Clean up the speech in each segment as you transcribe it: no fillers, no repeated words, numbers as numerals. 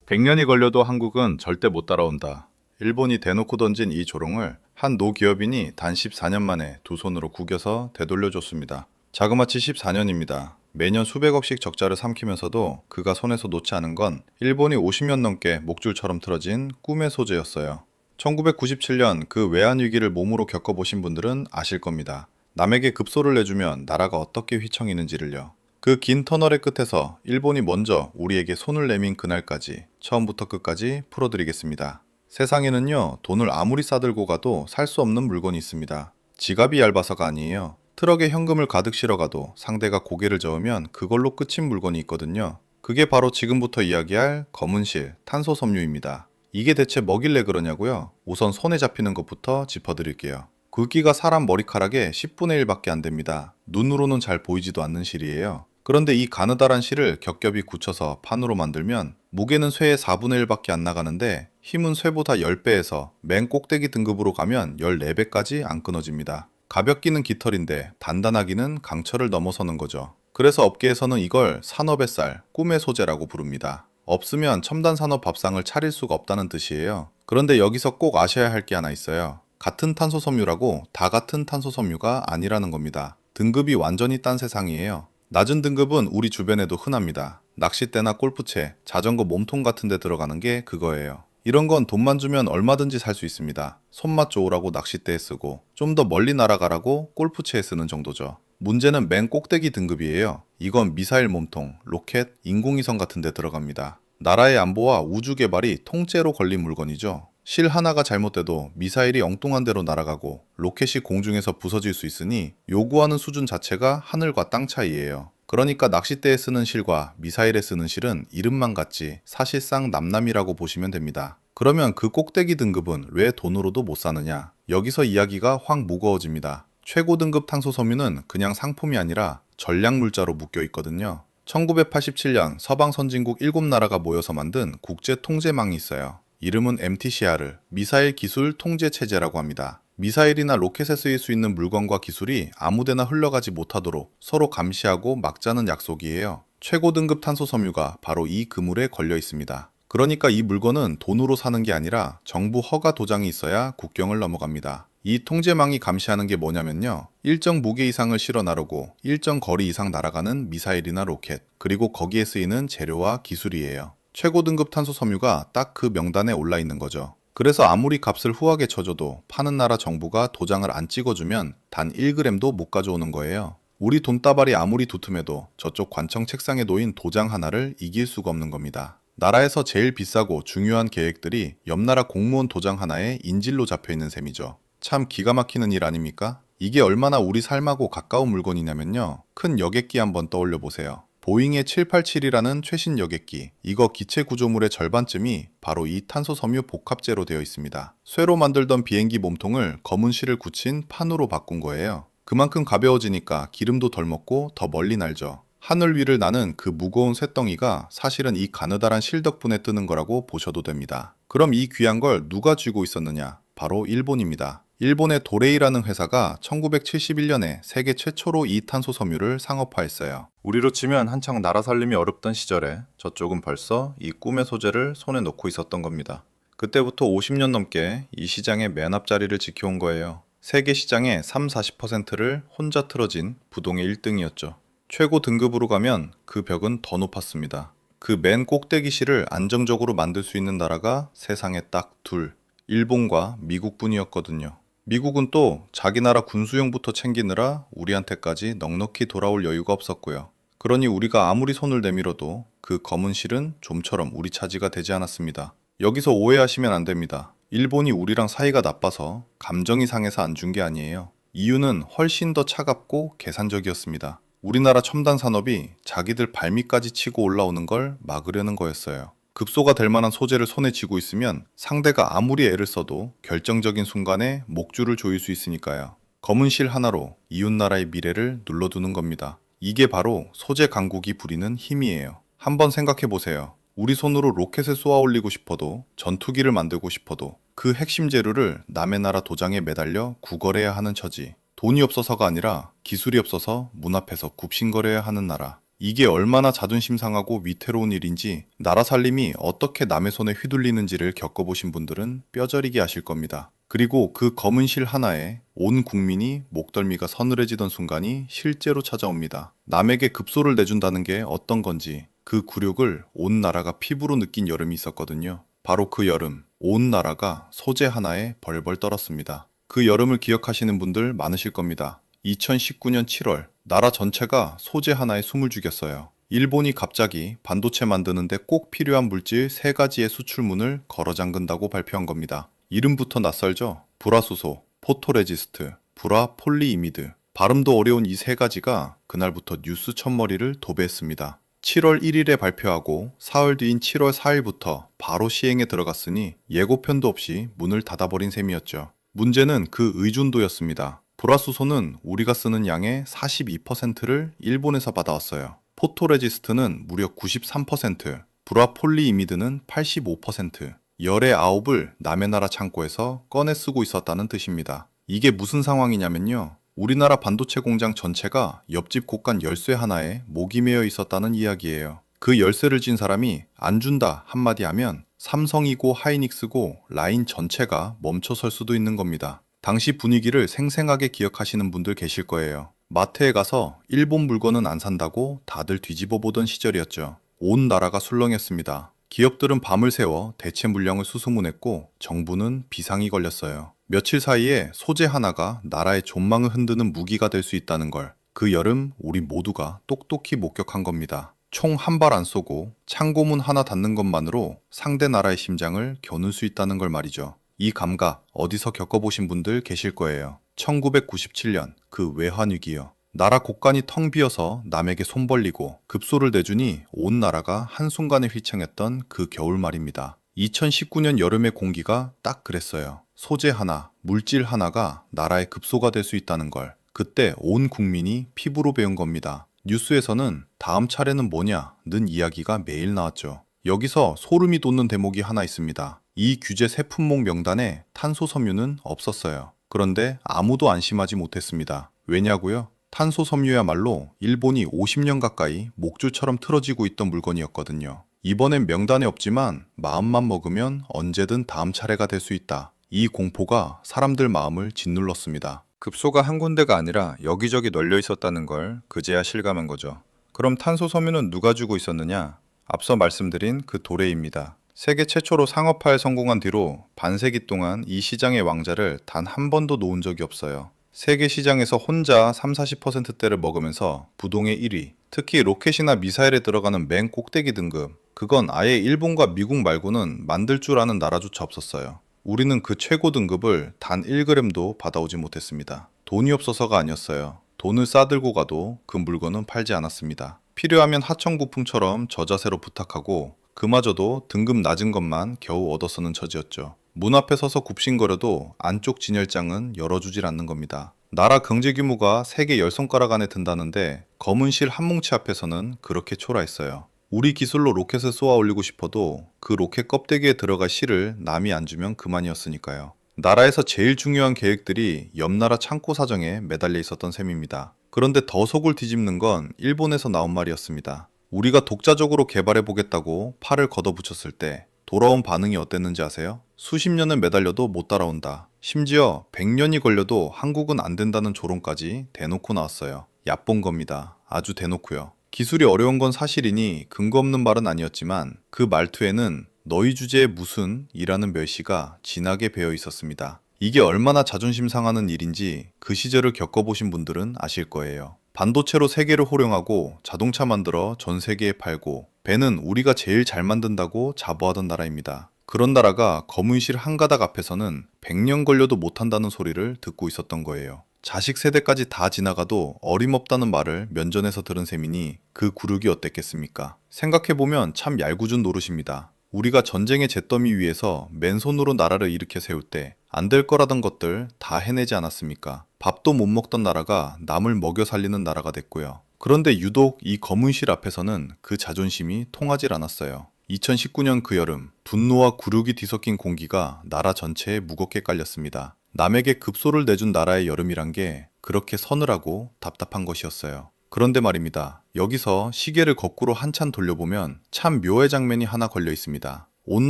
100년이 걸려도 한국은 절대 못 따라온다. 일본이 대놓고 던진 이 조롱을 한 노기업인이 단 14년 만에 두 손으로 구겨서 되돌려줬습니다. 자그마치 14년입니다. 매년 수백억씩 적자를 삼키면서도 그가 손에서 놓지 않은 건 일본이 50년 넘게 목줄처럼 틀어진 꿈의 소재였어요. 1997년 그 외환위기를 몸으로 겪어보신 분들은 아실 겁니다. 남에게 급소를 내주면 나라가 어떻게 휘청이는지를요. 그 긴 터널의 끝에서 일본이 먼저 우리에게 손을 내민 그날까지 처음부터 끝까지 풀어드리겠습니다. 세상에는요, 돈을 아무리 싸들고 가도 살 수 없는 물건이 있습니다. 지갑이 얇아서가 아니에요. 트럭에 현금을 가득 실어가도 상대가 고개를 저으면 그걸로 끝인 물건이 있거든요. 그게 바로 지금부터 이야기할 검은실, 탄소섬유입니다. 이게 대체 뭐길래 그러냐고요? 우선 손에 잡히는 것부터 짚어드릴게요. 굵기가 사람 머리카락의 10분의 1밖에 안 됩니다. 눈으로는 잘 보이지도 않는 실이에요. 그런데 이 가느다란 실을 겹겹이 굳혀서 판으로 만들면 무게는 쇠의 4분의 1밖에 안 나가는데 힘은 쇠보다 10배에서 맨 꼭대기 등급으로 가면 14배까지 안 끊어집니다. 가볍기는 깃털인데 단단하기는 강철을 넘어서는 거죠. 그래서 업계에서는 이걸 산업의 쌀, 꿈의 소재라고 부릅니다. 없으면 첨단 산업 밥상을 차릴 수가 없다는 뜻이에요. 그런데 여기서 꼭 아셔야 할 게 하나 있어요. 같은 탄소섬유라고 다 같은 탄소섬유가 아니라는 겁니다. 등급이 완전히 딴 세상이에요. 낮은 등급은 우리 주변에도 흔합니다. 낚싯대나 골프채, 자전거 몸통 같은 데 들어가는 게 그거예요. 이런 건 돈만 주면 얼마든지 살 수 있습니다. 손맛 좋으라고 낚싯대에 쓰고 좀 더 멀리 날아가라고 골프채에 쓰는 정도죠. 문제는 맨 꼭대기 등급이에요. 이건 미사일 몸통, 로켓, 인공위성 같은 데 들어갑니다. 나라의 안보와 우주 개발이 통째로 걸린 물건이죠. 실 하나가 잘못돼도 미사일이 엉뚱한 데로 날아가고 로켓이 공중에서 부서질 수 있으니 요구하는 수준 자체가 하늘과 땅 차이예요. 그러니까 낚싯대에 쓰는 실과 미사일에 쓰는 실은 이름만 같지 사실상 남남이라고 보시면 됩니다. 그러면 그 꼭대기 등급은 왜 돈으로도 못 사느냐? 여기서 이야기가 확 무거워집니다. 최고 등급 탄소섬유는 그냥 상품이 아니라 전략물자로 묶여 있거든요. 1987년 서방 선진국 7나라가 모여서 만든 국제 통제망이 있어요. 이름은 MTCR, 미사일 기술 통제 체제라고 합니다. 미사일이나 로켓에 쓰일 수 있는 물건과 기술이 아무데나 흘러가지 못하도록 서로 감시하고 막자는 약속이에요. 최고 등급 탄소섬유가 바로 이 그물에 걸려 있습니다. 그러니까 이 물건은 돈으로 사는 게 아니라 정부 허가 도장이 있어야 국경을 넘어갑니다. 이 통제망이 감시하는 게 뭐냐면요. 일정 무게 이상을 실어 나르고 일정 거리 이상 날아가는 미사일이나 로켓, 그리고 거기에 쓰이는 재료와 기술이에요. 최고 등급 탄소섬유가 딱 그 명단에 올라 있는 거죠. 그래서 아무리 값을 후하게 쳐줘도 파는 나라 정부가 도장을 안 찍어주면 단 1g도 못 가져오는 거예요. 우리 돈다발이 아무리 두툼해도 저쪽 관청 책상에 놓인 도장 하나를 이길 수가 없는 겁니다. 나라에서 제일 비싸고 중요한 계획들이 옆 나라 공무원 도장 하나에 인질로 잡혀있는 셈이죠. 참 기가 막히는 일 아닙니까? 이게 얼마나 우리 삶하고 가까운 물건이냐면요. 큰 여객기 한번 떠올려 보세요. 보잉의 787이라는 최신 여객기, 이거 기체 구조물의 절반쯤이 바로 이 탄소섬유 복합재로 되어 있습니다. 쇠로 만들던 비행기 몸통을 검은 실을 굳힌 판으로 바꾼 거예요. 그만큼 가벼워지니까 기름도 덜 먹고 더 멀리 날죠. 하늘 위를 나는 그 무거운 쇳덩이가 사실은 이 가느다란 실 덕분에 뜨는 거라고 보셔도 됩니다. 그럼 이 귀한 걸 누가 쥐고 있었느냐? 바로 일본입니다. 일본의 도레이라는 회사가 1971년에 세계 최초로 이 탄소섬유를 상업화했어요. 우리로 치면 한창 나라 살림이 어렵던 시절에 저쪽은 벌써 이 꿈의 소재를 손에 놓고 있었던 겁니다. 그때부터 50년 넘게 이 시장의 맨 앞자리를 지켜온 거예요. 세계 시장의 30-40%를 혼자 틀어진 부동의 1등이었죠. 최고 등급으로 가면 그 벽은 더 높았습니다. 그 맨 꼭대기 실을 안정적으로 만들 수 있는 나라가 세상에 딱 둘, 일본과 미국뿐이었거든요. 미국은 또 자기 나라 군수용부터 챙기느라 우리한테까지 넉넉히 돌아올 여유가 없었고요. 그러니 우리가 아무리 손을 내밀어도 그 검은 실은 좀처럼 우리 차지가 되지 않았습니다. 여기서 오해하시면 안 됩니다. 일본이 우리랑 사이가 나빠서 감정이 상해서 안 준 게 아니에요. 이유는 훨씬 더 차갑고 계산적이었습니다. 우리나라 첨단 산업이 자기들 발밑까지 치고 올라오는 걸 막으려는 거였어요. 급소가 될 만한 소재를 손에 쥐고 있으면 상대가 아무리 애를 써도 결정적인 순간에 목줄을 조일 수 있으니까요. 검은 실 하나로 이웃나라의 미래를 눌러두는 겁니다. 이게 바로 소재 강국이 부리는 힘이에요. 한번 생각해 보세요. 우리 손으로 로켓을 쏘아 올리고 싶어도 전투기를 만들고 싶어도 그 핵심 재료를 남의 나라 도장에 매달려 구걸해야 하는 처지. 돈이 없어서가 아니라 기술이 없어서 문 앞에서 굽신거려야 하는 나라. 이게 얼마나 자존심 상하고 위태로운 일인지, 나라 살림이 어떻게 남의 손에 휘둘리는지를 겪어보신 분들은 뼈저리게 아실 겁니다. 그리고 그 검은 실 하나에 온 국민이 목덜미가 서늘해지던 순간이 실제로 찾아옵니다. 남에게 급소를 내준다는 게 어떤 건지, 그 굴욕을 온 나라가 피부로 느낀 여름이 있었거든요. 바로 그 여름, 온 나라가 소재 하나에 벌벌 떨었습니다. 그 여름을 기억하시는 분들 많으실 겁니다. 2019년 7월, 나라 전체가 소재 하나에 숨을 죽였어요. 일본이 갑자기 반도체 만드는데 꼭 필요한 물질 3가지의 수출문을 걸어 잠근다고 발표한 겁니다. 이름부터 낯설죠? 불화수소, 포토레지스트, 불화폴리이미드. 발음도 어려운 이 3가지가 그날부터 뉴스 첫머리를 도배했습니다. 7월 1일에 발표하고 사흘 뒤인 7월 4일부터 바로 시행에 들어갔으니 예고편도 없이 문을 닫아버린 셈이었죠. 문제는 그 의존도였습니다. 불화수소는 우리가 쓰는 양의 42%를 일본에서 받아왔어요. 포토레지스트는 무려 93%, 불화폴리이미드는 85%, 열의 9을 남의 나라 창고에서 꺼내 쓰고 있었다는 뜻입니다. 이게 무슨 상황이냐면요. 우리나라 반도체 공장 전체가 옆집 곳간 열쇠 하나에 목이 매여 있었다는 이야기예요. 그 열쇠를 쥔 사람이 안 준다 한마디 하면 삼성이고 하이닉스고 라인 전체가 멈춰설 수도 있는 겁니다. 당시 분위기를 생생하게 기억하시는 분들 계실 거예요. 마트에 가서 일본 물건은 안 산다고 다들 뒤집어 보던 시절이었죠. 온 나라가 술렁였습니다. 기업들은 밤을 새워 대체 물량을 수소문했고 정부는 비상이 걸렸어요. 며칠 사이에 소재 하나가 나라의 존망을 흔드는 무기가 될 수 있다는 걸 그 여름 우리 모두가 똑똑히 목격한 겁니다. 총 한 발 안 쏘고 창고문 하나 닫는 것만으로 상대 나라의 심장을 겨눌 수 있다는 걸 말이죠. 이 감각 어디서 겪어보신 분들 계실 거예요. 1997년 그 외환위기요. 나라 곳간이 텅 비어서 남에게 손 벌리고 급소를 내주니 온 나라가 한순간에 휘청했던 그 겨울 말입니다. 2019년 여름의 공기가 딱 그랬어요. 소재 하나, 물질 하나가 나라의 급소가 될 수 있다는 걸 그때 온 국민이 피부로 배운 겁니다. 뉴스에서는 다음 차례는 뭐냐는 이야기가 매일 나왔죠. 여기서 소름이 돋는 대목이 하나 있습니다. 이 규제 새 품목 명단에 탄소 섬유는 없었어요. 그런데 아무도 안심하지 못했습니다. 왜냐고요? 탄소 섬유야말로 일본이 50년 가까이 목줄처럼 틀어지고 있던 물건이었거든요. 이번엔 명단에 없지만 마음만 먹으면 언제든 다음 차례가 될 수 있다. 이 공포가 사람들 마음을 짓눌렀습니다. 급소가 한 군데가 아니라 여기저기 널려 있었다는 걸 그제야 실감한 거죠. 그럼 탄소 섬유는 누가 주고 있었느냐? 앞서 말씀드린 그 도레이입니다. 세계 최초로 상업화에 성공한 뒤로 반세기 동안 이 시장의 왕자를 단 한 번도 놓은 적이 없어요. 세계 시장에서 혼자 30-40%대를 먹으면서 부동의 1위, 특히 로켓이나 미사일에 들어가는 맨 꼭대기 등급, 그건 아예 일본과 미국 말고는 만들 줄 아는 나라조차 없었어요. 우리는 그 최고 등급을 단 1g도 받아오지 못했습니다. 돈이 없어서가 아니었어요. 돈을 싸들고 가도 그 물건은 팔지 않았습니다. 필요하면 하청부품처럼 저자세로 부탁하고 그마저도 등급 낮은 것만 겨우 얻어쓰는 처지였죠. 문 앞에 서서 굽신거려도 안쪽 진열장은 열어주질 않는 겁니다. 나라 경제 규모가 세계 10손가락 안에 든다는데 검은 실 한 뭉치 앞에서는 그렇게 초라했어요. 우리 기술로 로켓을 쏘아 올리고 싶어도 그 로켓 껍데기에 들어갈 실을 남이 안 주면 그만이었으니까요. 나라에서 제일 중요한 계획들이 옆나라 창고 사정에 매달려 있었던 셈입니다. 그런데 더 속을 뒤집는 건 일본에서 나온 말이었습니다. 우리가 독자적으로 개발해보겠다고 팔을 걷어붙였을 때 돌아온 반응이 어땠는지 아세요? 수십 년을 매달려도 못 따라온다. 심지어 100년이 걸려도 한국은 안 된다는 조롱까지 대놓고 나왔어요. 얕본 겁니다. 아주 대놓고요. 기술이 어려운 건 사실이니 근거 없는 말은 아니었지만 그 말투에는 너희 주제에 무슨 이라는 멸시가 진하게 배어 있었습니다. 이게 얼마나 자존심 상하는 일인지 그 시절을 겪어보신 분들은 아실 거예요. 반도체로 세계를 호령하고 자동차 만들어 전 세계에 팔고 배는 우리가 제일 잘 만든다고 자부하던 나라입니다. 그런 나라가 검은 실 한 가닥 앞에서는 100년 걸려도 못한다는 소리를 듣고 있었던 거예요. 자식 세대까지 다 지나가도 어림없다는 말을 면전에서 들은 셈이니 그 굴욕이 어땠겠습니까? 생각해보면 참 얄궂은 노릇입니다. 우리가 전쟁의 잿더미 위에서 맨손으로 나라를 일으켜 세울 때 안 될 거라던 것들 다 해내지 않았습니까? 밥도 못 먹던 나라가 남을 먹여 살리는 나라가 됐고요. 그런데 유독 이 검은 실 앞에서는 그 자존심이 통하질 않았어요. 2019년 그 여름, 분노와 굴욕이 뒤섞인 공기가 나라 전체에 무겁게 깔렸습니다. 남에게 급소를 내준 나라의 여름이란 게 그렇게 서늘하고 답답한 것이었어요. 그런데 말입니다. 여기서 시계를 거꾸로 한참 돌려보면 참 묘의 장면이 하나 걸려 있습니다. 온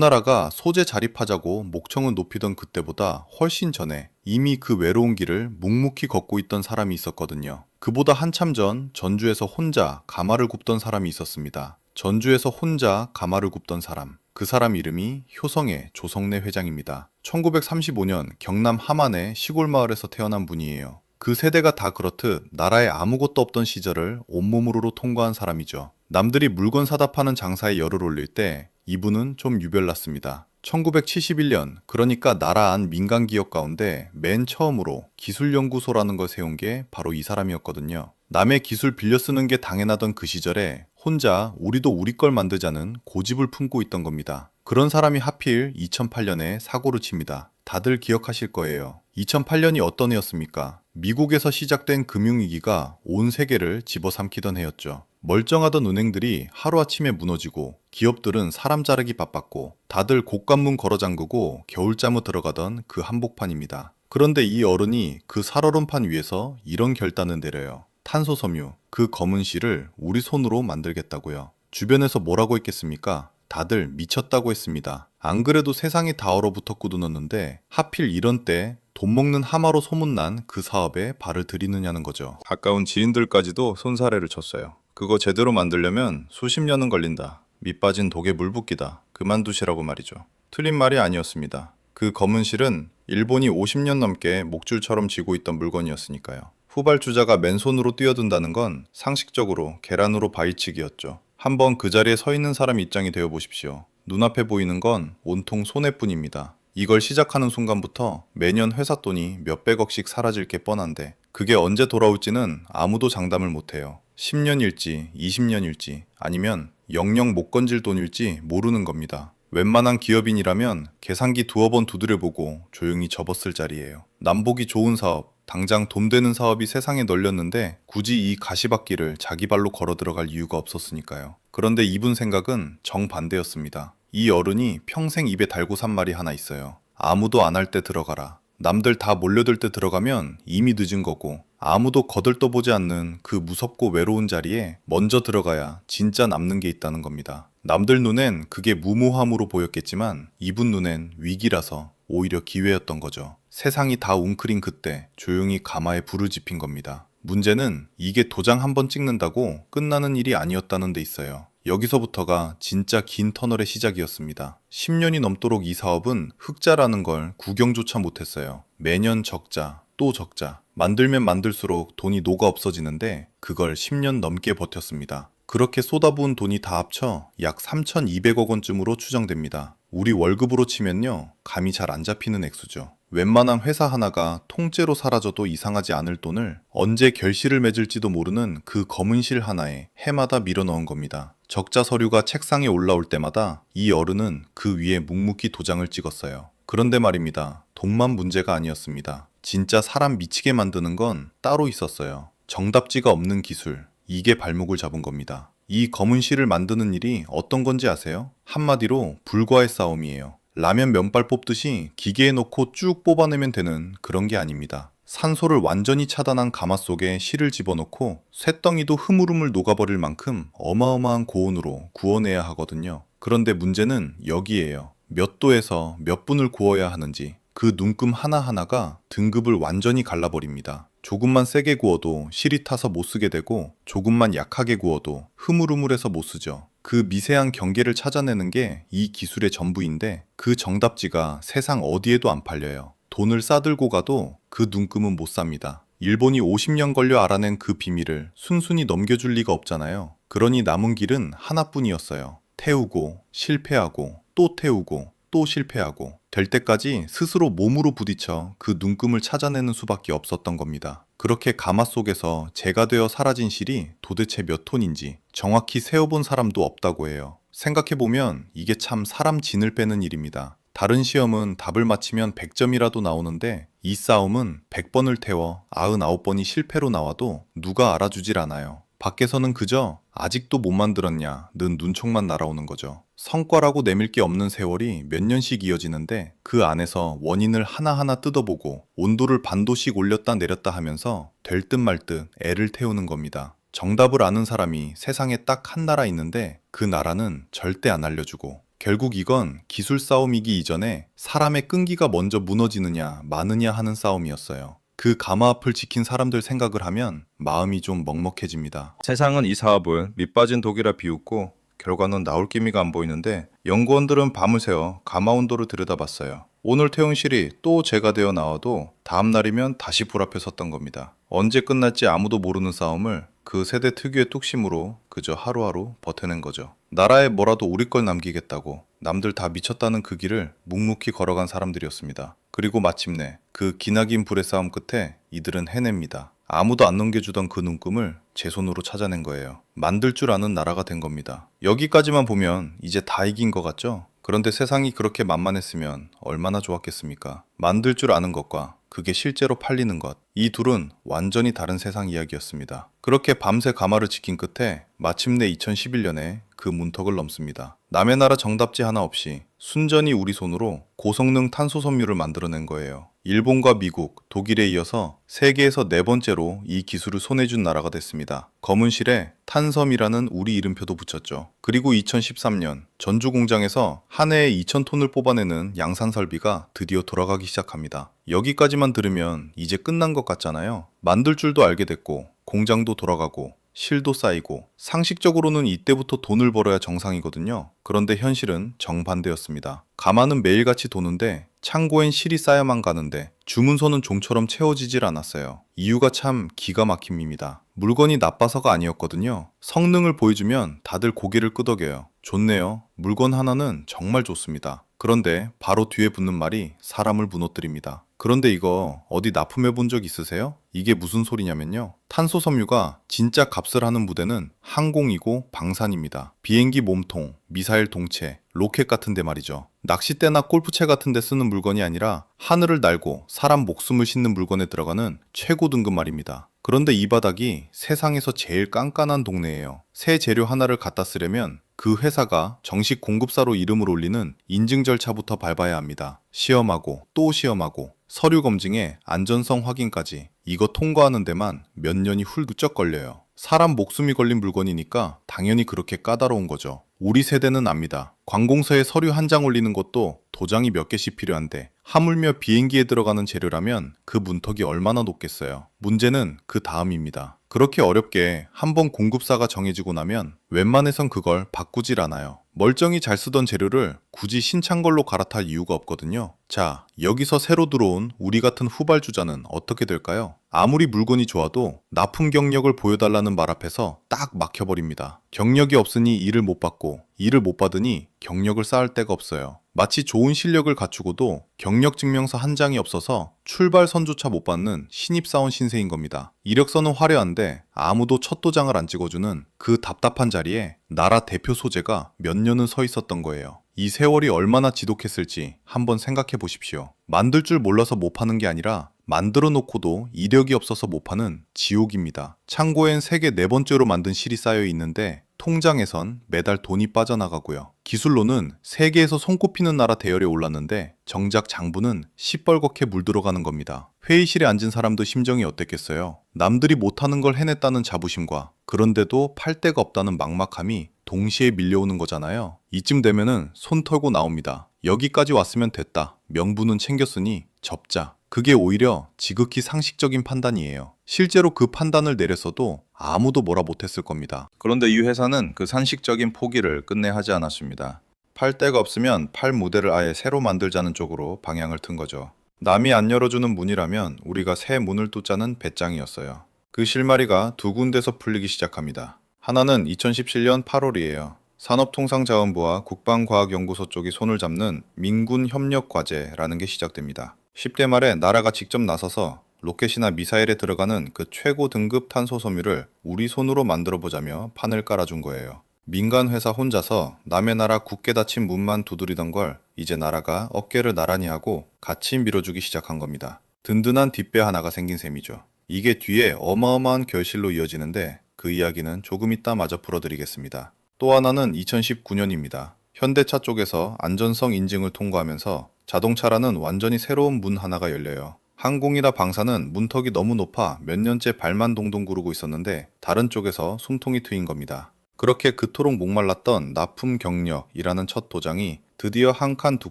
나라가 소재 자립하자고 목청을 높이던 그때보다 훨씬 전에 이미 그 외로운 길을 묵묵히 걷고 있던 사람이 있었거든요. 그보다 한참 전 전주에서 혼자 가마를 굽던 사람이 있었습니다. 전주에서 혼자 가마를 굽던 사람. 그 사람 이름이 효성의 조성래 회장입니다. 1935년 경남 함안의 시골 마을에서 태어난 분이에요. 그 세대가 다 그렇듯 나라에 아무것도 없던 시절을 온몸으로 통과한 사람이죠. 남들이 물건 사다 파는 장사에 열을 올릴 때 이분은 좀 유별났습니다. 1971년, 그러니까 나라 안 민간 기업 가운데 맨 처음으로 기술연구소라는 걸 세운 게 바로 이 사람이었거든요. 남의 기술 빌려 쓰는 게 당연하던 그 시절에 혼자 우리도 우리 걸 만들자는 고집을 품고 있던 겁니다. 그런 사람이 하필 2008년에 사고를 칩니다. 다들 기억하실 거예요. 2008년이 어떤 해였습니까? 미국에서 시작된 금융위기가 온 세계를 집어삼키던 해였죠. 멀쩡하던 은행들이 하루아침에 무너지고 기업들은 사람 자르기 바빴고 다들 곡간문 걸어 잠그고 겨울잠을 들어가던 그 한복판입니다. 그런데 이 어른이 그 살얼음판 위에서 이런 결단을 내려요. 탄소섬유, 그 검은 실을 우리 손으로 만들겠다고요. 주변에서 뭐라고 했겠습니까? 다들 미쳤다고 했습니다. 안 그래도 세상이 다 얼어붙었고 눈었는데 하필 이런 때 돈 먹는 하마로 소문난 그 사업에 발을 들이느냐는 거죠. 가까운 지인들까지도 손사래를 쳤어요. 그거 제대로 만들려면 수십 년은 걸린다. 밑 빠진 독에 물 붓기다. 그만두시라고 말이죠. 틀린 말이 아니었습니다. 그 검은 실은 일본이 50년 넘게 목줄처럼 쥐고 있던 물건이었으니까요. 후발주자가 맨손으로 뛰어든다는 건 상식적으로 계란으로 바위치기였죠. 한번 그 자리에 서 있는 사람 입장이 되어 보십시오. 눈앞에 보이는 건 온통 손해뿐입니다. 이걸 시작하는 순간부터 매년 회사 돈이 몇백억씩 사라질 게 뻔한데 그게 언제 돌아올지는 아무도 장담을 못해요. 10년일지 20년일지 아니면 영영 못 건질 돈일지 모르는 겁니다. 웬만한 기업인이라면 계산기 두어 번 두드려보고 조용히 접었을 자리예요. 남보기 좋은 사업, 당장 돈 되는 사업이 세상에 널렸는데 굳이 이 가시밭길을 자기 발로 걸어 들어갈 이유가 없었으니까요. 그런데 이분 생각은 정반대였습니다. 이 어른이 평생 입에 달고 산 말이 하나 있어요. 아무도 안 할 때 들어가라. 남들 다 몰려들 때 들어가면 이미 늦은 거고 아무도 거들떠보지 않는 그 무섭고 외로운 자리에 먼저 들어가야 진짜 남는 게 있다는 겁니다. 남들 눈엔 그게 무모함으로 보였겠지만 이분 눈엔 위기라서 오히려 기회였던 거죠. 세상이 다 웅크린 그때 조용히 가마에 불을 지핀 겁니다. 문제는 이게 도장 한 번 찍는다고 끝나는 일이 아니었다는 데 있어요. 여기서부터가 진짜 긴 터널의 시작이었습니다. 10년이 넘도록 이 사업은 흑자라는 걸 구경조차 못했어요. 매년 적자, 또 적자. 만들면 만들수록 돈이 녹아 없어지는데 그걸 10년 넘게 버텼습니다. 그렇게 쏟아부은 돈이 다 합쳐 약 3,200억 원쯤으로 추정됩니다. 우리 월급으로 치면요, 감이 잘 안 잡히는 액수죠. 웬만한 회사 하나가 통째로 사라져도 이상하지 않을 돈을 언제 결실을 맺을지도 모르는 그 검은 실 하나에 해마다 밀어넣은 겁니다. 적자 서류가 책상에 올라올 때마다 이 어른은 그 위에 묵묵히 도장을 찍었어요. 그런데 말입니다. 돈만 문제가 아니었습니다. 진짜 사람 미치게 만드는 건 따로 있었어요. 정답지가 없는 기술, 이게 발목을 잡은 겁니다. 이 검은 실을 만드는 일이 어떤 건지 아세요? 한마디로 불과의 싸움이에요. 라면 면발 뽑듯이 기계에 넣고 쭉 뽑아내면 되는 그런 게 아닙니다. 산소를 완전히 차단한 가마 속에 실을 집어넣고 쇳덩이도 흐물흐물 녹아버릴 만큼 어마어마한 고온으로 구워내야 하거든요. 그런데 문제는 여기에요. 몇 도에서 몇 분을 구워야 하는지 그 눈금 하나하나가 등급을 완전히 갈라버립니다. 조금만 세게 구워도 실이 타서 못 쓰게 되고 조금만 약하게 구워도 흐물흐물해서 못 쓰죠. 그 미세한 경계를 찾아내는 게 이 기술의 전부인데 그 정답지가 세상 어디에도 안 팔려요. 돈을 싸들고 가도 그 눈금은 못 삽니다. 일본이 50년 걸려 알아낸 그 비밀을 순순히 넘겨줄 리가 없잖아요. 그러니 남은 길은 하나뿐이었어요. 태우고 실패하고 또 태우고 또 실패하고 될 때까지 스스로 몸으로 부딪혀 그 눈금을 찾아내는 수밖에 없었던 겁니다. 그렇게 가마 속에서 재가 되어 사라진 실이 도대체 몇 톤인지 정확히 세어본 사람도 없다고 해요. 생각해보면 이게 참 사람 진을 빼는 일입니다. 다른 시험은 답을 맞히면 100점이라도 나오는데 이 싸움은 100번을 태워 99번이 실패로 나와도 누가 알아주질 않아요. 밖에서는 그저 아직도 못 만들었냐 는 눈총만 날아오는 거죠. 성과라고 내밀 게 없는 세월이 몇 년씩 이어지는데 그 안에서 원인을 하나하나 뜯어보고 온도를 반도씩 올렸다 내렸다 하면서 될 듯 말 듯 애를 태우는 겁니다. 정답을 아는 사람이 세상에 딱 한 나라 있는데 그 나라는 절대 안 알려주고, 결국 이건 기술 싸움이기 이전에 사람의 끈기가 먼저 무너지느냐 마느냐 하는 싸움이었어요. 그 가마 앞을 지킨 사람들 생각을 하면 마음이 좀 먹먹해집니다. 세상은 이 사업을 밑빠진 독이라 비웃고 결과는 나올 기미가 안 보이는데 연구원들은 밤을 새워 가마 온도를 들여다봤어요. 오늘 퇴원실이 또 재가 되어 나와도 다음 날이면 다시 불 앞에 섰던 겁니다. 언제 끝날지 아무도 모르는 싸움을 그 세대 특유의 뚝심으로 그저 하루하루 버텨낸 거죠. 나라에 뭐라도 우리 걸 남기겠다고 남들 다 미쳤다는 그 길을 묵묵히 걸어간 사람들이었습니다. 그리고 마침내 그 기나긴 불의 싸움 끝에 이들은 해냅니다. 아무도 안 넘겨주던 그 눈금을 제 손으로 찾아낸 거예요. 만들 줄 아는 나라가 된 겁니다. 여기까지만 보면 이제 다 이긴 것 같죠? 그런데 세상이 그렇게 만만했으면 얼마나 좋았겠습니까? 만들 줄 아는 것과 그게 실제로 팔리는 것, 이 둘은 완전히 다른 세상 이야기였습니다. 그렇게 밤새 가마를 지킨 끝에 마침내 2011년에 그 문턱을 넘습니다. 남의 나라 정답지 하나 없이 순전히 우리 손으로 고성능 탄소 섬유를 만들어낸 거예요. 일본과 미국, 독일에 이어서 세계에서 네 번째로 이 기술을 손에 준 나라가 됐습니다. 검은 실에 탄섬이라는 우리 이름표도 붙였죠. 그리고 2013년 전주 공장에서 한 해에 2,000톤을 뽑아내는 양산 설비가 드디어 돌아가기 시작합니다. 여기까지만 들으면 이제 끝난 것 같잖아요. 만들 줄도 알게 됐고 공장도 돌아가고 실도 쌓이고 상식적으로는 이때부터 돈을 벌어야 정상이거든요. 그런데 현실은 정반대였습니다. 가마는 매일같이 도는데 창고엔 실이 쌓여만 가는데 주문서는 종처럼 채워지질 않았어요. 이유가 참 기가 막힘입니다. 물건이 나빠서가 아니었거든요. 성능을 보여주면 다들 고개를 끄덕여요. 좋네요. 물건 하나는 정말 좋습니다. 그런데 바로 뒤에 붙는 말이 사람을 무너뜨립니다. 그런데 이거 어디 납품해 본 적 있으세요? 이게 무슨 소리냐면요. 탄소 섬유가 진짜 값을 하는 부대는 항공이고 방산입니다. 비행기 몸통, 미사일 동체, 로켓 같은 데 말이죠. 낚싯대나 골프채 같은 데 쓰는 물건이 아니라 하늘을 날고 사람 목숨을 싣는 물건에 들어가는 최고 등급 말입니다. 그런데 이 바닥이 세상에서 제일 깐깐한 동네예요. 새 재료 하나를 갖다 쓰려면 그 회사가 정식 공급사로 이름을 올리는 인증 절차부터 밟아야 합니다. 시험하고 또 시험하고 서류 검증에 안전성 확인까지 이거 통과하는 데만 몇 년이 훌쩍 걸려요. 사람 목숨이 걸린 물건이니까 당연히 그렇게 까다로운 거죠. 우리 세대는 압니다. 관공서에 서류 한 장 올리는 것도 도장이 몇 개씩 필요한데 하물며 비행기에 들어가는 재료라면 그 문턱이 얼마나 높겠어요. 문제는 그 다음입니다. 그렇게 어렵게 한번 공급사가 정해지고 나면 웬만해선 그걸 바꾸질 않아요. 멀쩡히 잘 쓰던 재료를 굳이 신찬 걸로 갈아탈 이유가 없거든요. 자, 여기서 새로 들어온 우리 같은 후발주자는 어떻게 될까요? 아무리 물건이 좋아도 납품 경력을 보여달라는 말 앞에서 딱 막혀버립니다. 경력이 없으니 일을 못 받고 일을 못 받으니 경력을 쌓을 데가 없어요. 마치 좋은 실력을 갖추고도 경력 증명서 한 장이 없어서 출발선조차 못 받는 신입사원 신세인 겁니다. 이력서는 화려한데 아무도 첫 도장을 안 찍어주는 그 답답한 자리에 나라 대표 소재가 몇 년은 서 있었던 거예요. 이 세월이 얼마나 지독했을지 한번 생각해 보십시오. 만들 줄 몰라서 못 파는 게 아니라 만들어 놓고도 이력이 없어서 못 파는 지옥입니다. 창고엔 세계 네 번째로 만든 실이 쌓여 있는데 통장에선 매달 돈이 빠져나가고요. 기술로는 세계에서 손꼽히는 나라 대열에 올랐는데 정작 장부는 시뻘겋게 물들어가는 겁니다. 회의실에 앉은 사람도 심정이 어땠겠어요? 남들이 못하는 걸 해냈다는 자부심과 그런데도 팔 데가 없다는 막막함이 동시에 밀려오는 거잖아요. 이쯤 되면은 손 털고 나옵니다. 여기까지 왔으면 됐다. 명분은 챙겼으니 접자. 그게 오히려 지극히 상식적인 판단이에요. 실제로 그 판단을 내렸어도 아무도 뭐라 못했을 겁니다. 그런데 이 회사는 그 상식적인 포기를 끝내 하지 않았습니다. 팔 데가 없으면 팔 모델을 아예 새로 만들자는 쪽으로 방향을 튼 거죠. 남이 안 열어주는 문이라면 우리가 새 문을 뚫자는 배짱이었어요. 그 실마리가 두 군데서 풀리기 시작합니다. 하나는 2017년 8월이에요. 산업통상자원부와 국방과학연구소 쪽이 손을 잡는 민군협력과제라는 게 시작됩니다. 10대 말에 나라가 직접 나서서 로켓이나 미사일에 들어가는 그 최고 등급 탄소 섬유를 우리 손으로 만들어보자며 판을 깔아준 거예요. 민간 회사 혼자서 남의 나라 굳게 닫힌 문만 두드리던 걸 이제 나라가 어깨를 나란히 하고 같이 밀어주기 시작한 겁니다. 든든한 뒷배 하나가 생긴 셈이죠. 이게 뒤에 어마어마한 결실로 이어지는데 그 이야기는 조금 이따 마저 풀어드리겠습니다. 또 하나는 2019년입니다. 현대차 쪽에서 안전성 인증을 통과하면서 자동차라는 완전히 새로운 문 하나가 열려요. 항공이나 방사는 문턱이 너무 높아 몇 년째 발만 동동 구르고 있었는데 다른 쪽에서 숨통이 트인 겁니다. 그렇게 그토록 목말랐던 납품 경력이라는 첫 도장이 드디어 한 칸, 두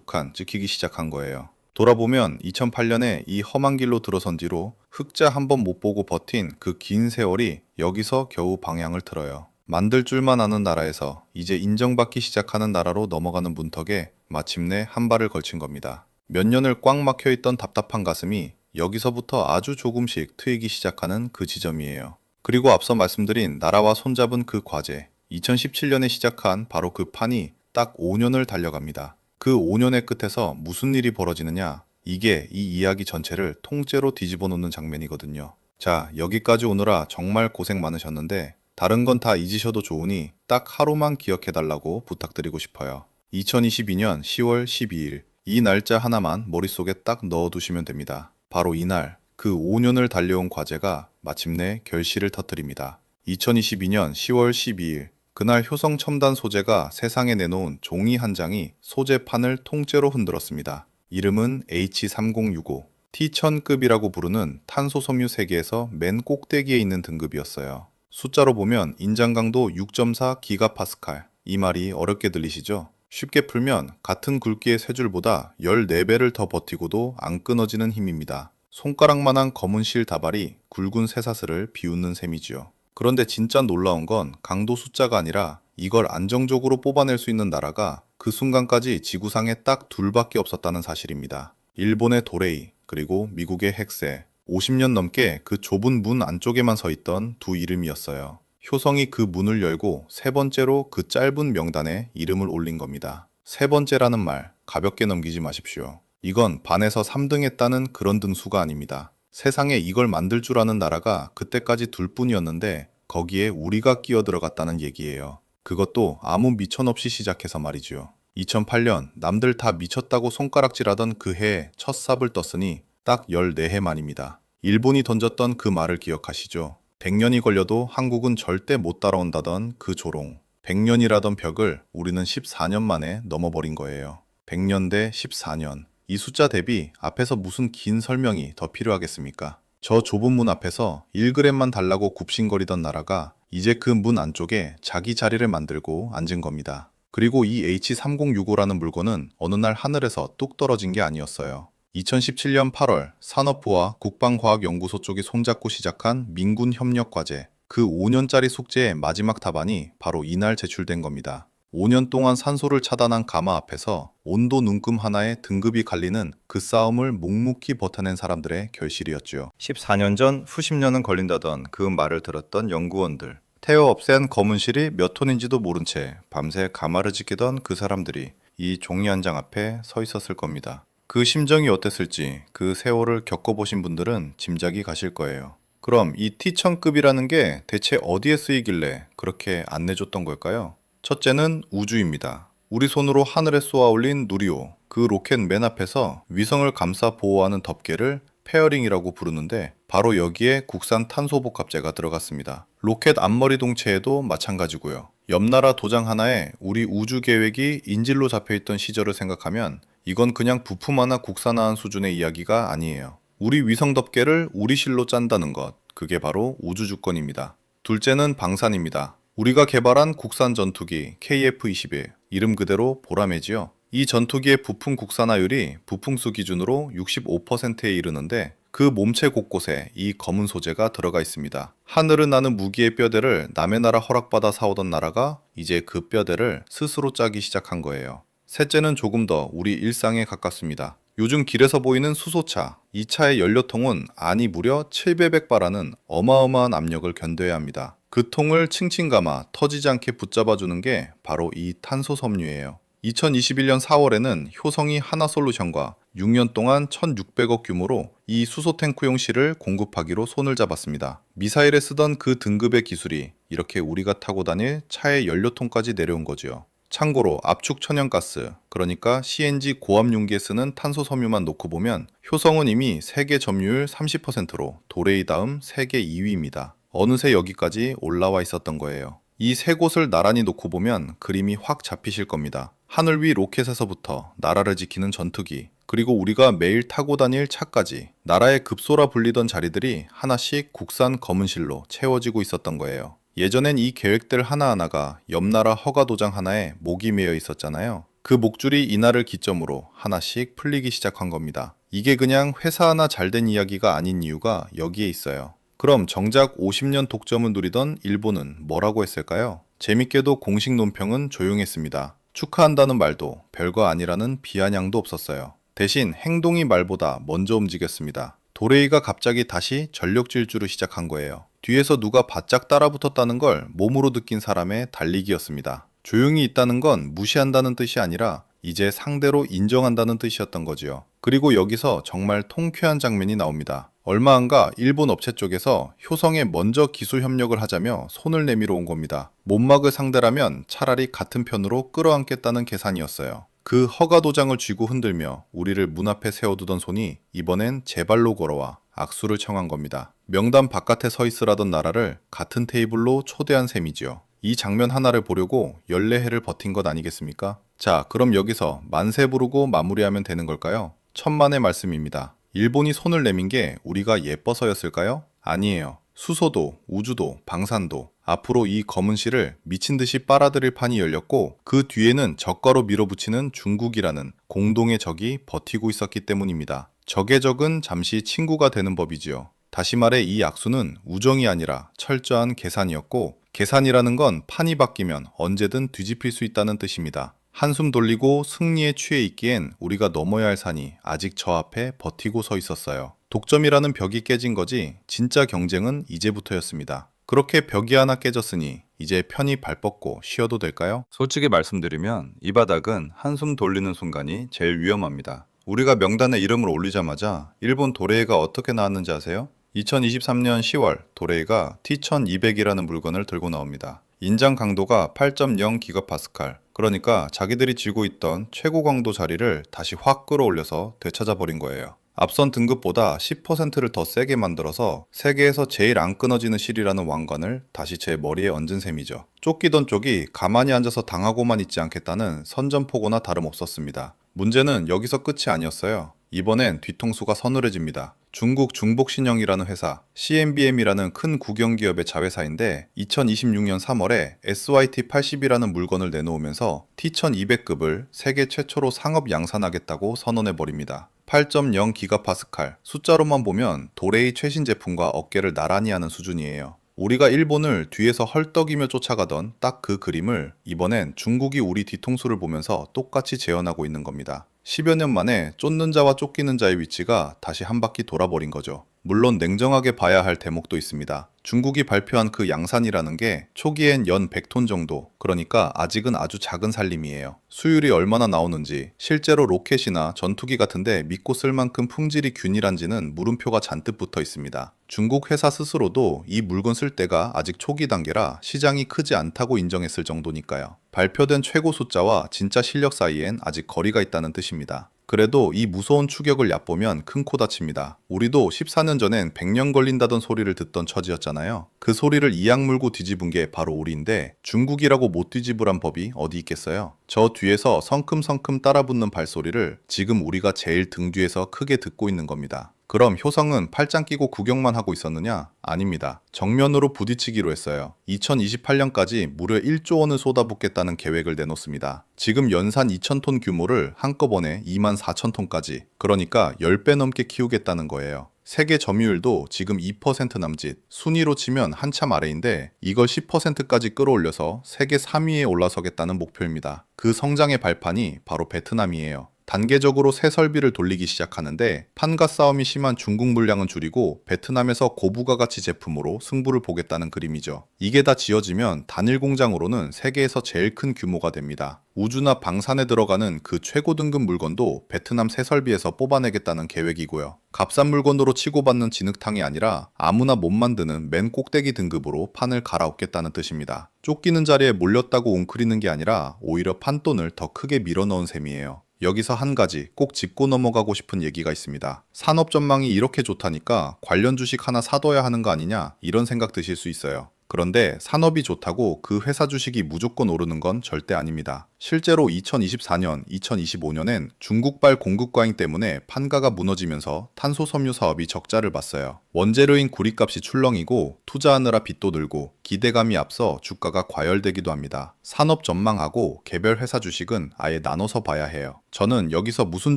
칸 찍히기 시작한 거예요. 돌아보면 2008년에 이 험한 길로 들어선 뒤로 흑자 한 번 못 보고 버틴 그 긴 세월이 여기서 겨우 방향을 틀어요. 만들 줄만 아는 나라에서 이제 인정받기 시작하는 나라로 넘어가는 문턱에 마침내 한 발을 걸친 겁니다. 몇 년을 꽉 막혀 있던 답답한 가슴이 여기서부터 아주 조금씩 트이기 시작하는 그 지점이에요. 그리고 앞서 말씀드린 나라와 손잡은 그 과제, 2017년에 시작한 바로 그 판이 딱 5년을 달려갑니다. 그 5년의 끝에서 무슨 일이 벌어지느냐? 이게 이 이야기 전체를 통째로 뒤집어 놓는 장면이거든요. 자, 여기까지 오느라 정말 고생 많으셨는데 다른 건 다 잊으셔도 좋으니 딱 하루만 기억해달라고 부탁드리고 싶어요. 2022년 10월 12일. 이 날짜 하나만 머릿속에 딱 넣어두시면 됩니다. 바로 이날, 그 5년을 달려온 과제가 마침내 결실을 터뜨립니다. 2022년 10월 12일. 그날 효성 첨단 소재가 세상에 내놓은 종이 한 장이 소재판을 통째로 흔들었습니다. 이름은 H3065, T1000급이라고 부르는 탄소 섬유 세계에서 맨 꼭대기에 있는 등급이었어요. 숫자로 보면 인장 강도 6.4 기가파스칼. 이 말이 어렵게 들리시죠? 쉽게 풀면 같은 굵기의 세 줄보다 14배를 더 버티고도 안 끊어지는 힘입니다. 손가락만한 검은 실 다발이 굵은 쇠사슬을 비웃는 셈이지요. 그런데 진짜 놀라운 건 강도 숫자가 아니라 이걸 안정적으로 뽑아낼 수 있는 나라가 그 순간까지 지구상에 딱 둘밖에 없었다는 사실입니다. 일본의 도레이, 그리고 미국의 헥세. 50년 넘게 그 좁은 문 안쪽에만 서 있던 두 이름이었어요. 효성이 그 문을 열고 세 번째로 그 짧은 명단에 이름을 올린 겁니다. 세 번째라는 말 가볍게 넘기지 마십시오. 이건 반에서 3등 했다는 그런 등수가 아닙니다. 세상에 이걸 만들 줄 아는 나라가 그때까지 둘 뿐이었는데 거기에 우리가 끼어 들어갔다는 얘기예요. 그것도 아무 미천 없이 시작해서 말이죠. 2008년 남들 다 미쳤다고 손가락질하던 그 해에 첫 삽을 떴으니 딱 14해 만입니다. 일본이 던졌던 그 말을 기억하시죠? 100년이 걸려도 한국은 절대 못 따라온다던 그 조롱. 100년이라던 벽을 우리는 14년 만에 넘어버린 거예요. 100년 대 14년. 이 숫자 대비 앞에서 무슨 긴 설명이 더 필요하겠습니까? 저 좁은 문 앞에서 1g만 달라고 굽신거리던 나라가 이제 그 문 안쪽에 자기 자리를 만들고 앉은 겁니다. 그리고 이 H3065라는 물건은 어느 날 하늘에서 뚝 떨어진 게 아니었어요. 2017년 8월 산업부와 국방과학연구소 쪽이 손잡고 시작한 민군 협력 과제. 그 5년짜리 숙제의 마지막 답안이 바로 이날 제출된 겁니다. 5년 동안 산소를 차단한 가마 앞에서 온도 눈금 하나에 등급이 갈리는 그 싸움을 묵묵히 버텨낸 사람들의 결실이었죠. 14년 전 수십 년은 걸린다던 그 말을 들었던 연구원들. 태워 없앤 검은 실이 몇 톤인지도 모른 채 밤새 가마를 지키던 그 사람들이 이 종이 한 장 앞에 서 있었을 겁니다. 그 심정이 어땠을지 그 세월을 겪어보신 분들은 짐작이 가실 거예요. 그럼 이 T1000급이라는 게 대체 어디에 쓰이길래 그렇게 안 내줬던 걸까요? 첫째는 우주입니다. 우리 손으로 하늘에 쏘아 올린 누리호, 그 로켓 맨 앞에서 위성을 감싸 보호하는 덮개를 페어링이라고 부르는데 바로 여기에 국산 탄소복합재가 들어갔습니다. 로켓 앞머리 동체에도 마찬가지고요. 옆나라 도장 하나에 우리 우주 계획이 인질로 잡혀있던 시절을 생각하면 이건 그냥 부품 하나 국산화한 수준의 이야기가 아니에요. 우리 위성 덮개를 우리 실로 짠다는 것, 그게 바로 우주 주권입니다. 둘째는 방산입니다. 우리가 개발한 국산 전투기 KF-21, 이름 그대로 보라매지요. 이 전투기의 부품 국산화율이 부품수 기준으로 65%에 이르는데 그 몸체 곳곳에 이 검은 소재가 들어가 있습니다. 하늘을 나는 무기의 뼈대를 남의 나라 허락받아 사오던 나라가 이제 그 뼈대를 스스로 짜기 시작한 거예요. 셋째는 조금 더 우리 일상에 가깝습니다. 요즘 길에서 보이는 수소차, 이 차의 연료통은 안이 무려 700바라는 어마어마한 압력을 견뎌야 합니다. 그 통을 칭칭 감아 터지지 않게 붙잡아주는 게 바로 이 탄소 섬유예요. 2021년 4월에는 효성이 하나솔루션과 6년 동안 1,600억 규모로 이 수소탱크용 실을 공급하기로 손을 잡았습니다. 미사일에 쓰던 그 등급의 기술이 이렇게 우리가 타고 다닐 차의 연료통까지 내려온 거지요. 참고로 압축 천연가스, 그러니까 CNG 고압 용기에 쓰는 탄소 섬유만 놓고 보면 효성은 이미 세계 점유율 30%로 도레이 다음 세계 2위입니다. 어느새 여기까지 올라와 있었던 거예요. 이 세 곳을 나란히 놓고 보면 그림이 확 잡히실 겁니다. 하늘 위 로켓에서부터 나라를 지키는 전투기, 그리고 우리가 매일 타고 다닐 차까지 나라의 급소라 불리던 자리들이 하나씩 국산 검은실로 채워지고 있었던 거예요. 예전엔 이 계획들 하나하나가 옆 나라 허가 도장 하나에 목이 매여 있었잖아요. 그 목줄이 이날을 기점으로 하나씩 풀리기 시작한 겁니다. 이게 그냥 회사 하나 잘된 이야기가 아닌 이유가 여기에 있어요. 그럼 정작 50년 독점을 누리던 일본은 뭐라고 했을까요? 재밌게도 공식 논평은 조용했습니다. 축하한다는 말도 별거 아니라는 비아냥도 없었어요. 대신 행동이 말보다 먼저 움직였습니다. 도레이가 갑자기 다시 전력 질주를 시작한 거예요. 뒤에서 누가 바짝 따라붙었다는 걸 몸으로 느낀 사람의 달리기였습니다. 조용히 있다는 건 무시한다는 뜻이 아니라 이제 상대로 인정한다는 뜻이었던 거지요. 그리고 여기서 정말 통쾌한 장면이 나옵니다. 얼마 안가 일본 업체 쪽에서 효성에 먼저 기술 협력을 하자며 손을 내밀어 온 겁니다. 못 막을 상대라면 차라리 같은 편으로 끌어안겠다는 계산이었어요. 그 허가 도장을 쥐고 흔들며 우리를 문 앞에 세워두던 손이 이번엔 제 발로 걸어와 악수를 청한 겁니다. 명단 바깥에 서 있으라던 나라를 같은 테이블로 초대한 셈이지요. 이 장면 하나를 보려고 14해를 버틴 것 아니겠습니까? 자, 그럼 여기서 만세 부르고 마무리하면 되는 걸까요? 천만의 말씀입니다. 일본이 손을 내민 게 우리가 예뻐서였을까요? 아니에요. 수소도, 우주도, 방산도 앞으로 이 검은 실을 미친 듯이 빨아들일 판이 열렸고 그 뒤에는 저가로 밀어붙이는 중국이라는 공동의 적이 버티고 있었기 때문입니다. 적의 적은 잠시 친구가 되는 법이지요. 다시 말해 이 악수는 우정이 아니라 철저한 계산이었고 계산이라는 건 판이 바뀌면 언제든 뒤집힐 수 있다는 뜻입니다. 한숨 돌리고 승리에 취해 있기엔 우리가 넘어야 할 산이 아직 저 앞에 버티고 서 있었어요. 독점이라는 벽이 깨진 거지 진짜 경쟁은 이제부터였습니다. 그렇게 벽이 하나 깨졌으니 이제 편히 발 뻗고 쉬어도 될까요? 솔직히 말씀드리면 이 바닥은 한숨 돌리는 순간이 제일 위험합니다. 우리가 명단에 이름을 올리자마자 일본 도레이가 어떻게 나왔는지 아세요? 2023년 10월 도레이가 T1200이라는 물건을 들고 나옵니다. 인장 강도가 8.0GPa, 그러니까 자기들이 쥐고 있던 최고 강도 자리를 다시 확 끌어올려서 되찾아 버린 거예요. 앞선 등급보다 10%를 더 세게 만들어서 세계에서 제일 안 끊어지는 실이라는 왕관을 다시 제 머리에 얹은 셈이죠. 쫓기던 쪽이 가만히 앉아서 당하고만 있지 않겠다는 선전포고나 다름없었습니다. 문제는 여기서 끝이 아니었어요. 이번엔 뒤통수가 서늘해집니다. 중국 중복신형이라는 회사, CMBM이라는 큰 국영기업의 자회사인데 2026년 3월에 SYT80이라는 물건을 내놓으면서 T1200급을 세계 최초로 상업 양산하겠다고 선언해버립니다. 8.0GPa, 숫자로만 보면 도레이 최신 제품과 어깨를 나란히 하는 수준이에요. 우리가 일본을 뒤에서 헐떡이며 쫓아가던 딱 그 그림을 이번엔 중국이 우리 뒤통수를 보면서 똑같이 재현하고 있는 겁니다. 10여 년 만에 쫓는 자와 쫓기는 자의 위치가 다시 한 바퀴 돌아버린 거죠. 물론 냉정하게 봐야 할 대목도 있습니다. 중국이 발표한 그 양산이라는 게 초기엔 연 100톤 정도, 그러니까 아직은 아주 작은 살림이에요. 수율이 얼마나 나오는지, 실제로 로켓이나 전투기 같은데 믿고 쓸 만큼 품질이 균일한지는 물음표가 잔뜩 붙어 있습니다. 중국 회사 스스로도 이 물건 쓸 때가 아직 초기 단계라 시장이 크지 않다고 인정했을 정도니까요. 발표된 최고 숫자와 진짜 실력 사이엔 아직 거리가 있다는 뜻입니다. 그래도 이 무서운 추격을 얕보면 큰 코 다칩니다. 우리도 14년 전엔 100년 걸린다던 소리를 듣던 처지였잖아요. 그 소리를 이악 물고 뒤집은 게 바로 우리인데 중국이라고 못 뒤집으란 법이 어디 있겠어요? 저 뒤에서 성큼성큼 따라붙는 발소리를 지금 우리가 제일 등 뒤에서 크게 듣고 있는 겁니다. 그럼 효성은 팔짱 끼고 구경만 하고 있었느냐? 아닙니다. 정면으로 부딪히기로 했어요. 2028년까지 무려 1조 원을 쏟아붓겠다는 계획을 내놓습니다. 지금 연산 2,000톤 규모를 한꺼번에 24,000톤까지, 그러니까 10배 넘게 키우겠다는 거예요. 세계 점유율도 지금 2% 남짓, 순위로 치면 한참 아래인데 이걸 10%까지 끌어올려서 세계 3위에 올라서겠다는 목표입니다. 그 성장의 발판이 바로 베트남이에요. 단계적으로 새 설비를 돌리기 시작하는데 판가 싸움이 심한 중국 물량은 줄이고 베트남에서 고부가 가치 제품으로 승부를 보겠다는 그림이죠. 이게 다 지어지면 단일 공장으로는 세계에서 제일 큰 규모가 됩니다. 우주나 방산에 들어가는 그 최고 등급 물건도 베트남 새 설비에서 뽑아내겠다는 계획이고요. 값싼 물건으로 치고받는 진흙탕이 아니라 아무나 못 만드는 맨 꼭대기 등급으로 판을 갈아엎겠다는 뜻입니다. 쫓기는 자리에 몰렸다고 웅크리는 게 아니라 오히려 판돈을 더 크게 밀어넣은 셈이에요. 여기서 한 가지 꼭 짚고 넘어가고 싶은 얘기가 있습니다. 산업 전망이 이렇게 좋다니까 관련 주식 하나 사둬야 하는 거 아니냐 이런 생각 드실 수 있어요. 그런데 산업이 좋다고 그 회사 주식이 무조건 오르는 건 절대 아닙니다. 실제로 2024년, 2025년엔 중국발 공급 과잉 때문에 판가가 무너지면서 탄소섬유 사업이 적자를 봤어요. 원재료인 구리값이 출렁이고 투자하느라 빚도 늘고 기대감이 앞서 주가가 과열되기도 합니다. 산업 전망하고 개별 회사 주식은 아예 나눠서 봐야 해요. 저는 여기서 무슨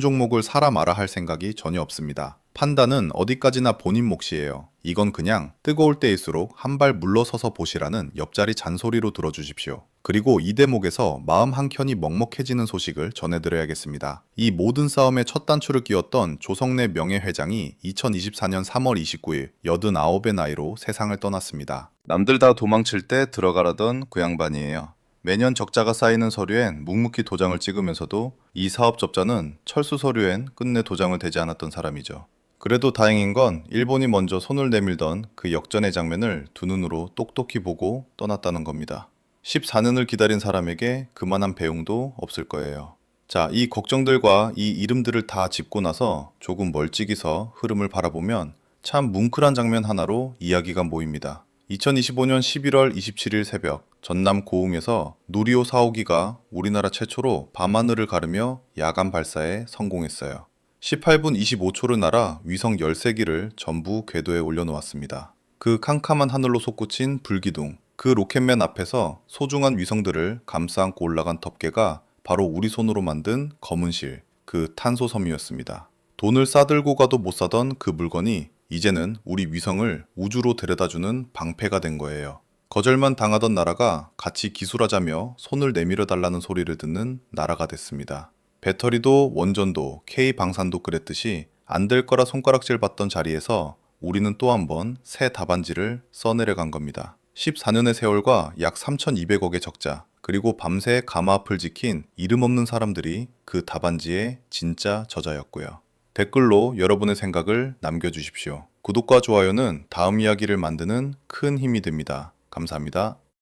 종목을 사라 마라 할 생각이 전혀 없습니다. 판단은 어디까지나 본인 몫이에요. 이건 그냥 뜨거울 때일수록 한 발 물러서서 보시라는 옆자리 잔소리로 들어주십시오. 그리고 이 대목에서 마음 한켠이 먹먹해지는 소식을 전해드려야겠습니다. 이 모든 싸움의 첫 단추를 끼웠던 조성래 명예회장이 2024년 3월 29일 89의 나이로 세상을 떠났습니다. 남들 다 도망칠 때 들어가라던 그 양반이에요. 매년 적자가 쌓이는 서류엔 묵묵히 도장을 찍으면서도 이 사업 접자는 철수 서류엔 끝내 도장을 대지 않았던 사람이죠. 그래도 다행인 건 일본이 먼저 손을 내밀던 그 역전의 장면을 두 눈으로 똑똑히 보고 떠났다는 겁니다. 14년을 기다린 사람에게 그만한 배웅도 없을 거예요. 자, 이 걱정들과 이 이름들을 다 짚고 나서 조금 멀찍이서 흐름을 바라보면 참 뭉클한 장면 하나로 이야기가 모입니다. 2025년 11월 27일 새벽 전남 고흥에서 누리호 4호기가 우리나라 최초로 밤하늘을 가르며 야간 발사에 성공했어요. 18분 25초를 날아 위성 13기를 전부 궤도에 올려놓았습니다. 그 캄캄한 하늘로 솟구친 불기둥, 그 로켓맨 앞에서 소중한 위성들을 감싸 안고 올라간 덮개가 바로 우리 손으로 만든 검은 실, 그 탄소섬유였습니다. 돈을 싸들고 가도 못 사던 그 물건이 이제는 우리 위성을 우주로 데려다주는 방패가 된 거예요. 거절만 당하던 나라가 같이 기술하자며 손을 내밀어 달라는 소리를 듣는 나라가 됐습니다. 배터리도 원전도 K방산도 그랬듯이 안 될 거라 손가락질 받던 자리에서 우리는 또 한 번 새 답안지를 써내려간 겁니다. 14년의 세월과 약 3,200억의 적자, 그리고 밤새 가마 앞을 지킨 이름 없는 사람들이 그 답안지의 진짜 저자였고요. 댓글로 여러분의 생각을 남겨주십시오. 구독과 좋아요는 다음 이야기를 만드는 큰 힘이 됩니다. 감사합니다.